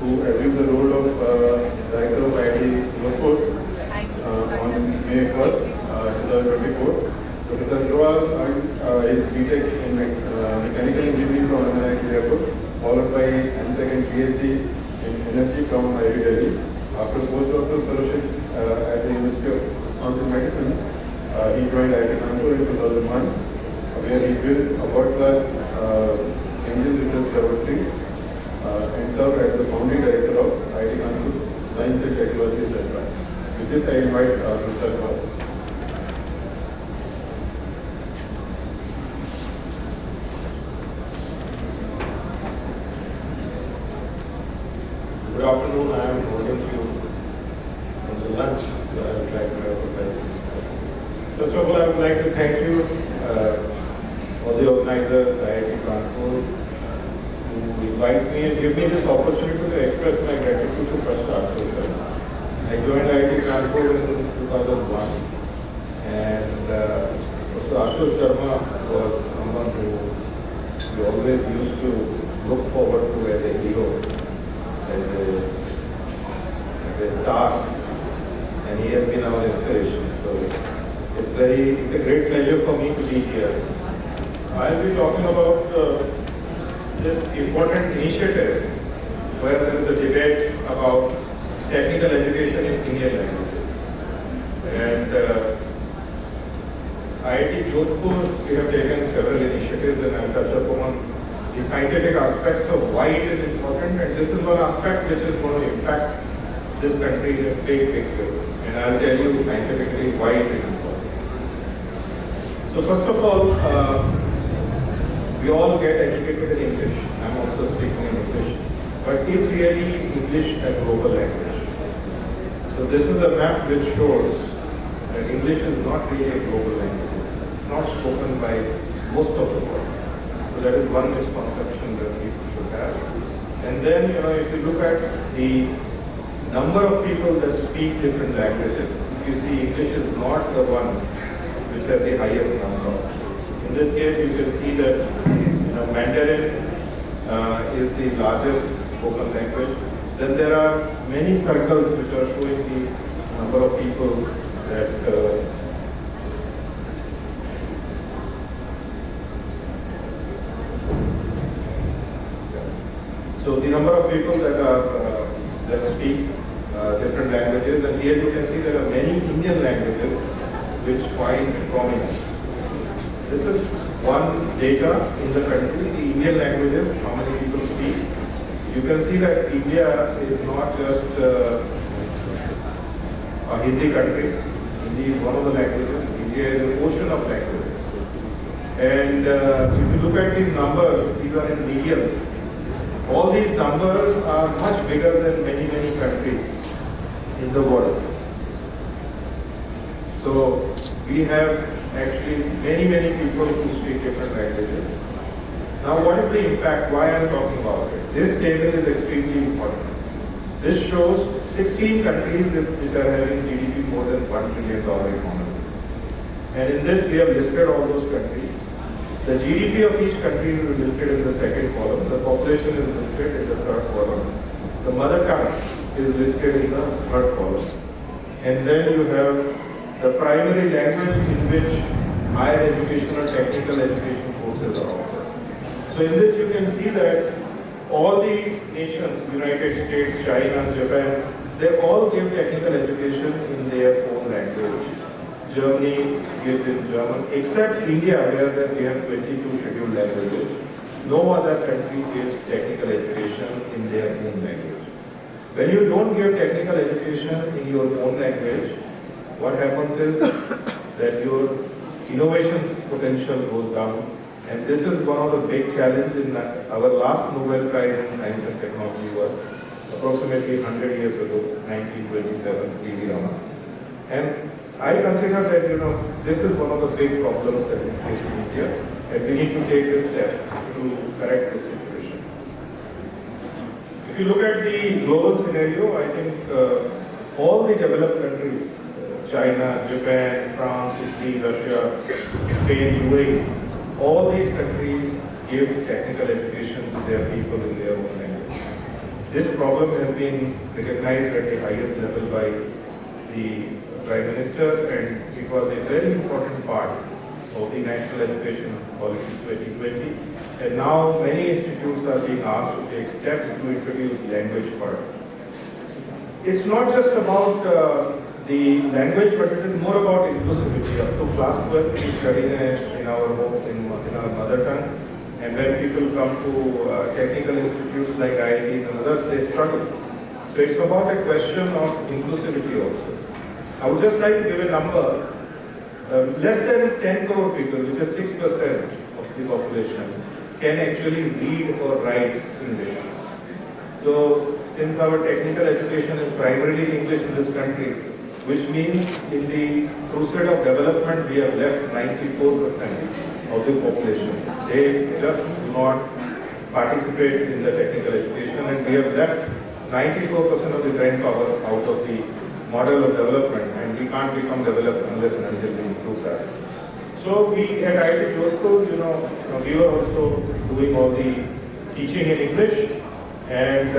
who assumed the role of Director of IIT Jodhpur on May 1st, 2024. Professor Agrawal earned his BTech in Mechanical Engineering from IIT Kanpur, followed by INSA and PhD in Energy from IIT Delhi. After postdoctoral fellowship at the University of Wisconsin Medicine, he joined IIT Kanpur in 2001, where he built a world-class engine research laboratory and served as the founding director of IIT Kanpur's Science and Technology Center. With this, I invite Mr. Agrawal. Good afternoon. I am holding you on the lunch, so I would like to have a blessing. First of all, I would like to thank you, all the organizers, IIT Kanpur, who invite me and give me this opportunity to express my gratitude to Prof. I joined IIT Kanpur in 2001, and Professor Ashutosh Sharma was someone who we always used to look forward to as a hero, as a star, and he has been our inspiration. So it's a great pleasure for me to be here. I'll be talking about this important initiative where there is a debate about technical education in Indian languages. And IIT Jodhpur, we have taken several initiatives, and I'll touch upon the scientific aspects of why it is important, and this is one aspect which is going to impact this country in a big way. And I'll tell you scientifically why it is important. So first of all, we all get educated in English. I'm also speaking in English. But is really English a global language? So this is a map which shows that English is not really a global language. It's not spoken by most of the world. So that is one misconception that people should have. And then, if you look at the number of people that speak different languages, you see English is not the one which has the highest number. In this case, you can see that Mandarin is the largest spoken language. Then there are many circles which are showing the number of people that so the number of people that speak different languages, and here you can see there are many Indian languages which find prominence. This is one data in the country, the Indian languages, how many people speak. You can see that India is not just a Hindi country. Hindi is one of the languages. India is an ocean of languages. And so if you look at these numbers, these are in millions. All these numbers are much bigger than many countries in the world. So we have actually many people who speak different languages. Now what is the impact? Why I am talking about it? This table is extremely important. This shows 16 countries which are having GDP more than $1 trillion economy. And in this we have listed all those countries. The GDP of each country is listed in the second column. The population is listed in the third column. The mother tongue is listed in the third column. And then you have the primary language in which higher education or technical education courses are offered. So in this you can see that all the nations, United States, China, Japan, they all give technical education in their own language. Germany gives in German, except India, where we have 22 scheduled languages. No other country gives technical education in their own language. When you don't give technical education in your own language, what happens is that your innovation potential goes down. And this is one of the big challenges in our last Nobel Prize in Science and Technology was approximately 100 years ago, 1927, C.V. Raman. And I consider that this is one of the big problems that we face in India, and we need to take this step to correct this situation. If you look at the global scenario, I think all the developed countries, China, Japan, France, Italy, Russia, Spain, UAE, all these countries give technical education to their people in their own language. this problem has been recognized at the highest level by the Prime Minister, and it was a very important part of the National Education Policy 2020. And now many institutes are being asked to take steps to introduce language part. It's not just about the language, but it is more about inclusivity. Up to class 12, we study in our home, in our mother tongue. And when people come to technical institutes like IITs and others, they struggle. So it's about a question of inclusivity also. I would just like to give a number. Less than 10 crore people, which is 6% of the population, can actually read or write English. So since our technical education is primarily English in this country, which means in the crusade of development, we have left 94% of the population. They just do not participate in the technical education, and we have left 94% of the brain power out of the model of development, and we can't become developed unless and until we improve that. So we at IIT Jodhpur, we were also doing all the teaching in English, and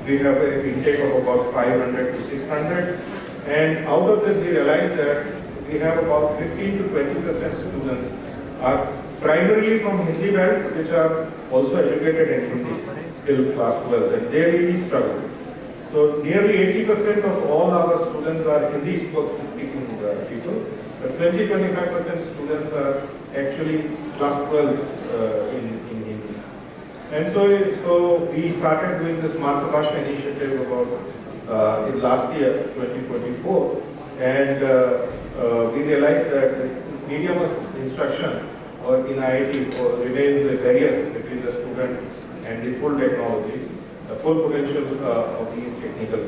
we have an intake of about 500 to 600. And out of this, we realized that we have about 15 to 20% students are primarily from Hindi belt, which are also educated in Hindi till class 12, and they really struggle. So nearly 80% of all our students are Hindi speaking people, but 20-25% students are actually class 12 in Hindi. And so we started doing this Matrabhasha initiative about in last year, 2024, and we realized that this medium of instruction or in IIT remains a barrier between the student and the full technology, the full potential of these technical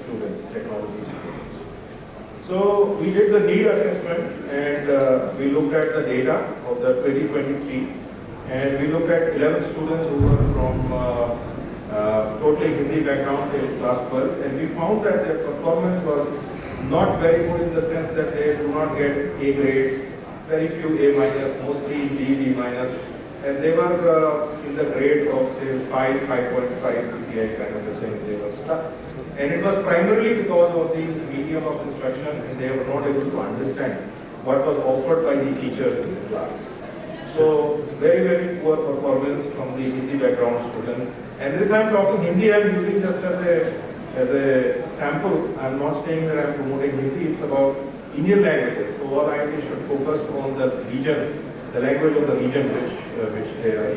students, technology students. So we did the need assessment, and we looked at the data of the 2023, and we looked at 11 students who were from totally Hindi background in class 12, and we found that their performance was not very good in the sense that they do not get A grades, very few A minus, mostly B minus, and they were in the grade of say 5.5 CPI kind of a thing. They were stuck, and it was primarily because of the medium of instruction, and they were not able to understand what was offered by the teachers in the class. So very, very poor performance from the Hindi background students. And this I'm talking Hindi, I'm using just as a sample. I'm not saying that I'm promoting Hindi, it's about Indian languages. So all IIT should focus on the region, the language of the region which they are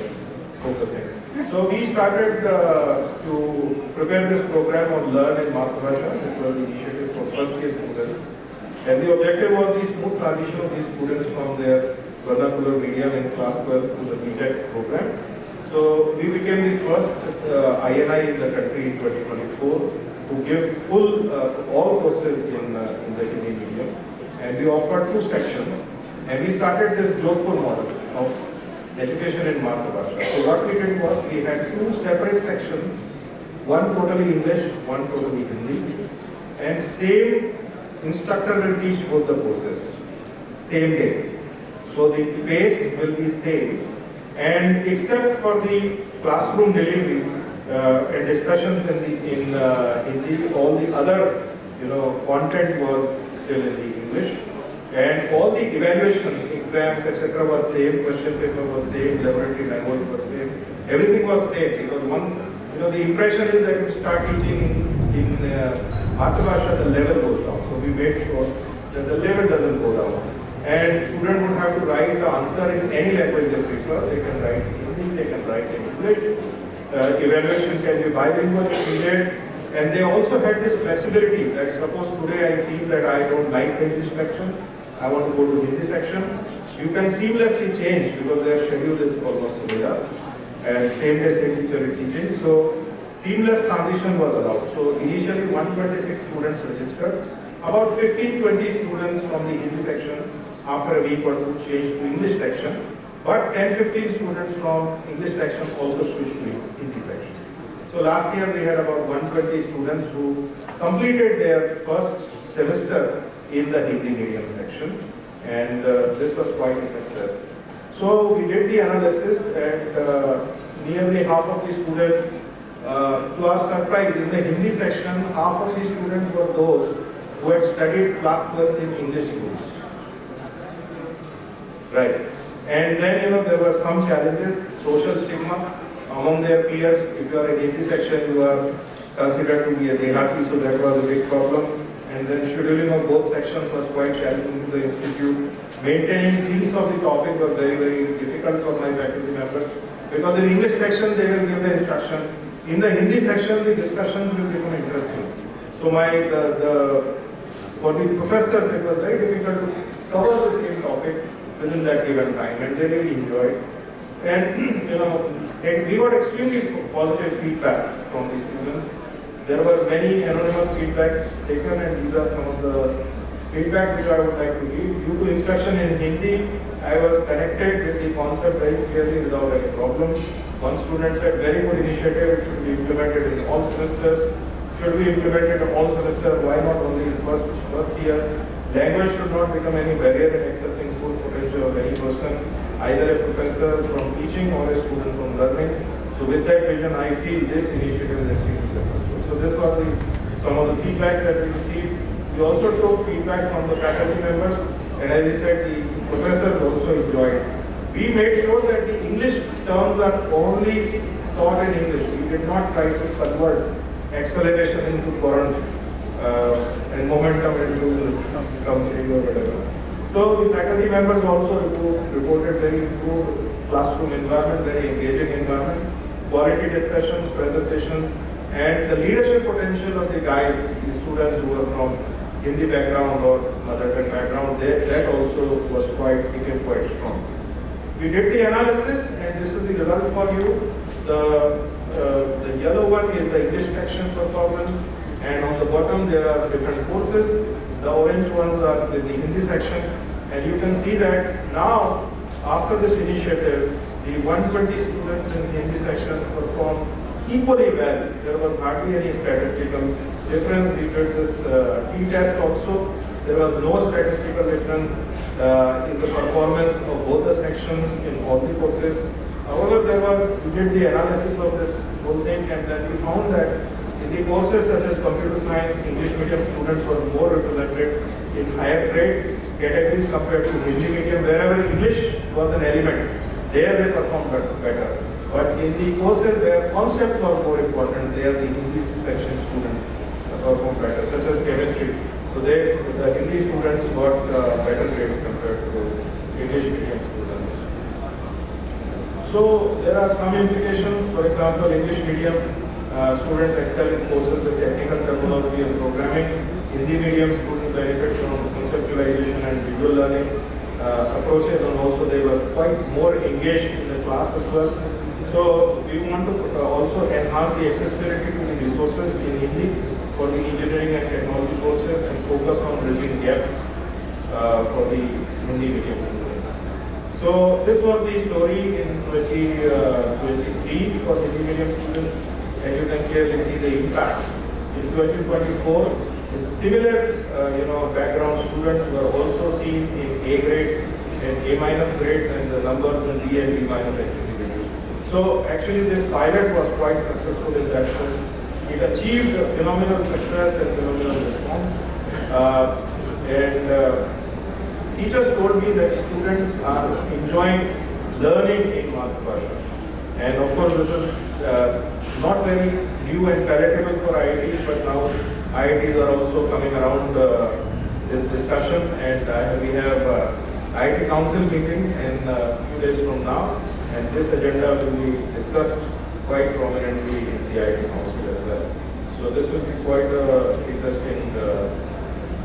focusing. So we started to prepare this program on Learn in Matrabhasha, which was the initiative for first year students. And the objective was the smooth transition of these students from their vernacular medium in class 12 to the BTech program. So we became the first INI in the country in 2024 to give full all courses in the Hindi medium, and we offered 2 sections, and we started this Jodhpur model of education in Matrabhasha. So what we did was we had 2 separate sections, one totally English, one totally Hindi, and same instructor will teach both the courses, same day. So the pace will be same, and except for the classroom delivery and discussions in Hindi, all the other content was still in the English, and all the evaluations, exams, etc. was same, question paper was same, laboratory memos were same, everything was same, because once the impression is that you start teaching in Matrabhasha, the level goes down. So we made sure that the level doesn't go down. And student would have to write the answer in any language they prefer. They can write in Hindi, they can write in English. Evaluation can be bilingual if needed. And they also had this flexibility that suppose today I feel that I don't like the English section, I want to go to Hindi section. You can seamlessly change because their schedule is almost similar. And same day, same teacher is teaching. So seamless transition was allowed. So initially 126 students registered. About 15-20 students from the Hindi section after a week or two changed to English section, but 10-15 students from English section also switched to Hindi section. So last year we had about 120 students who completed their first semester in the Hindi medium section, and this was quite a success. So we did the analysis, and nearly half of the students to our surprise, in the Hindi section, half of the students were those who had studied class 12 in English schools. Right. And then, there were some challenges, social stigma among their peers. If you are in Hindi section, you are considered to be a Dehati, so that was a big problem. And then scheduling of both sections was quite challenging to the institute. Maintaining scenes of the topic was very, very difficult for my faculty members. Because in English section, they will give the instruction. In the Hindi section, the discussions will become interesting. So for the professors, it was very difficult to cover the same topic within that given time, and they really enjoyed. And and we got extremely positive feedback from the students. There were many anonymous feedbacks taken, and these are some of the feedback which I would like to give. Due to instruction in Hindi, I was connected with the concept very clearly without any problem. One student said, very good initiative, should be implemented in all semesters. Should be implemented in all semesters, why not only in first year? Language should not become any barrier in accessing full potential of any person, either a professor from teaching or a student from learning. So with that vision, I feel this initiative is extremely successful. So this was some of the feedbacks that we received. We also took feedback from the faculty members, and as I said, the professors also enjoyed. We made sure that the English terms are only taught in English. We did not try to convert acceleration into current and momentum into something or whatever. So the faculty members also reported very improved classroom environment, very engaging environment, quality discussions, presentations, and the leadership potential of the guys, the students who were from Hindi background or mother tongue background, that also became quite strong. We did the analysis, and this is the result for you. The yellow one is the English section performance, and on the bottom there are different courses. The orange ones are with the Hindi section, and you can see that now, after this initiative, the 120 students in the Hindi section performed equally well. There was hardly any statistical difference. We did this t-test also. There was no statistical difference in the performance of both the sections in all the courses. However, we did the analysis of this whole thing, and then we found that in the courses such as computer science, English medium students were more represented in higher grade categories compared to Hindi medium. Wherever English was an element, there they performed better. But in the courses where concepts were more important, there the English section students performed better, such as chemistry. So the Hindi students got better grades compared to English medium students. So there are some implications. For example, English medium students excel in courses with technical terminology and programming. Hindi medium students benefit from conceptualization and visual learning approaches, and also they were quite more engaged in the class as well. So we want to also enhance the accessibility to the resources in Hindi for the engineering and technology courses, and focus on bridging gaps for the Hindi medium students. So this was the story in 2023 for Hindi medium students, and you can clearly see the impact. In 2024, the similar background students were also seen in A grades and A- grades, and the numbers in D and B- actually reduced. So actually this pilot was quite successful in that sense. It achieved a phenomenal success and phenomenal response. Teachers told me that students are enjoying learning in Mathrubhasha. And of course this is not very new and palatable for IITs, but now IITs are also coming around this discussion, and we have IIT Council meeting in a few days from now, and this agenda will be discussed quite prominently in the IIT Council as well. So this will be quite an interesting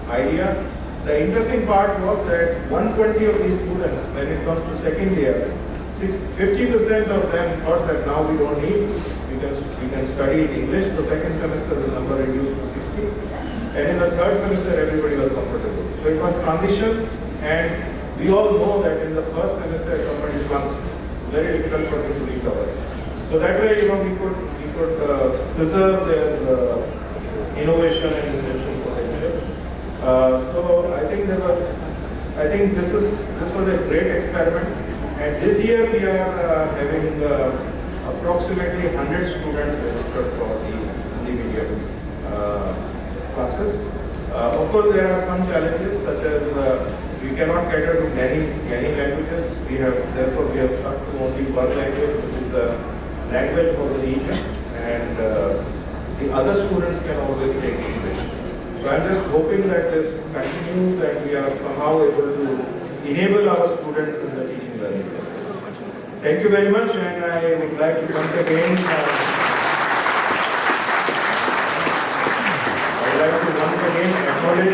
idea. The interesting part was that 120 of these students, when it comes to second year, 50% of them thought that now we don't need, we can study in English. The second semester the number reduced to 60. And in the third semester everybody was comfortable. So it was transition, and we all know that in the first semester somebody comes, very difficult for them to recover. So that way, we could preserve their innovation and invention potential. So I think this was a great experiment. And this year we are having approximately 100 students registered for the Hindi medium classes. Of course, there are some challenges such as we cannot cater to many languages. Therefore we have stuck to only one language, which is the language for the region, and the other students can always take English. So I'm just hoping that this continues and we are somehow able to enable our students in the teaching learning process. Thank you very much, and I would like to once again